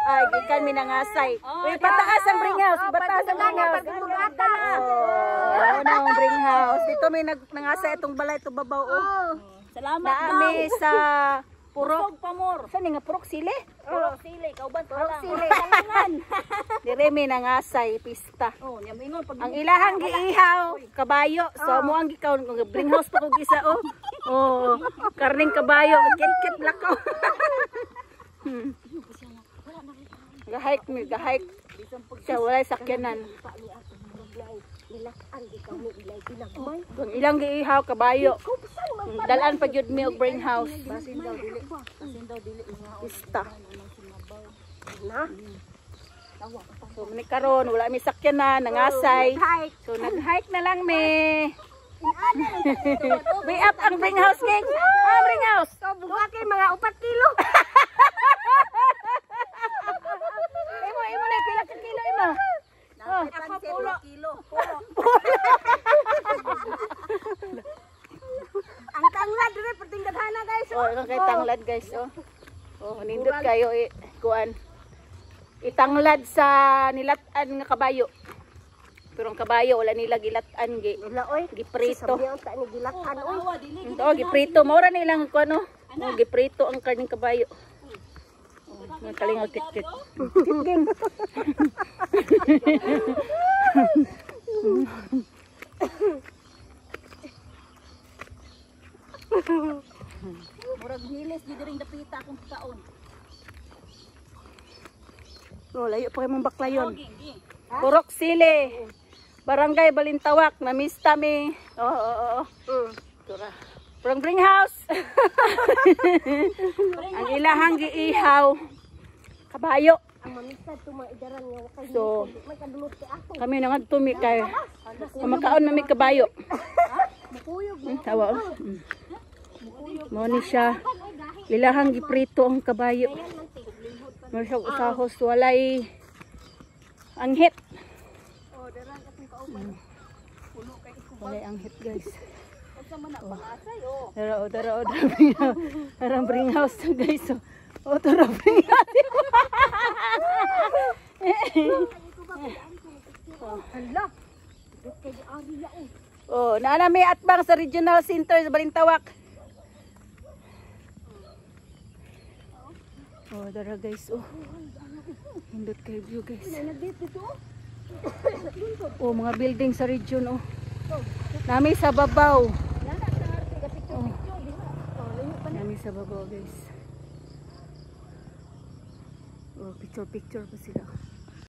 Ay, gikan mi nangasay. Uy, pataas ang bring house, pataas ang bring house. Oh, na ang bring house. Dito may nangasay itong balay to babaw. Oh. Salamat Naami sa Purok Pamor. Saan nga Purok Sili? Purok Sili, kauban pa lang. Sili. Dire may nangasay pista. Oh, yamingon pag Ang ilahang giihaw, kabayo. So mo ang gikaw bring house pa ko gisa oh. Oh, karning kabayo, kit-kit lakaw. Gahike mi, gahike. Siya walay sakyanan. Kung ilang giihaw kabayo. Dalan pa gyud mi og bring house. Basin daw dili. Pista. Na. So ni karon wala mi sakyanan, nangasay. So nag-hike na lang mi. Way up ang bring house king. Ah, bring house. So buga kay mga 4 kilo. Imo na pila ka kilo imo. Oh, ako pulo kilo. Ang tanglad dire pertinggadhana guys. oh, ang kay tanglad guys oh. Oh, nindot kayo kuan. Itanglad sa nilatan nga kabayo. Pero ang kabayo wala nila gilatan gi. Wala oy, Giprito. sabihan ta ni gilatan oy. Oh, giprito mo ra nilang kuno. Oh, giprito ang karning kabayo. Oh, kalingaw kit-kit. Kit-ging. Murag hilis di diring dapita akong kaon. Oh, layo pa kay mong baklayon. Purok Sili. Barangay Balintawak, namista mi. Oo. Tura. From bring house. Ang ilahang giihaw. Kabayo. Ang mamisa tumaidaran nga kay So, may kadulot kay ako. kami nangadto mi kay kumakaon na mi kabayo. Mukuyog Tawa. Mo ni siya. Ilahang giprito ang kabayo. Mo siya usahos walay anghit. Oh, daran katong kauban. Puno kay Walay anghit guys. unsa man na pangasay oh. Dara. Darang bring house to guys. Oh, dara bring house. hala. Kay ari ya oh. Oh, naana may atbang sa regional center sa Balintawak. Oh, dara guys. Oh. Hindot kay view guys. Oh, mga building sa region oh. Nami sa babaw. Oh. Nami sa babaw guys. Oh, picture pa sila.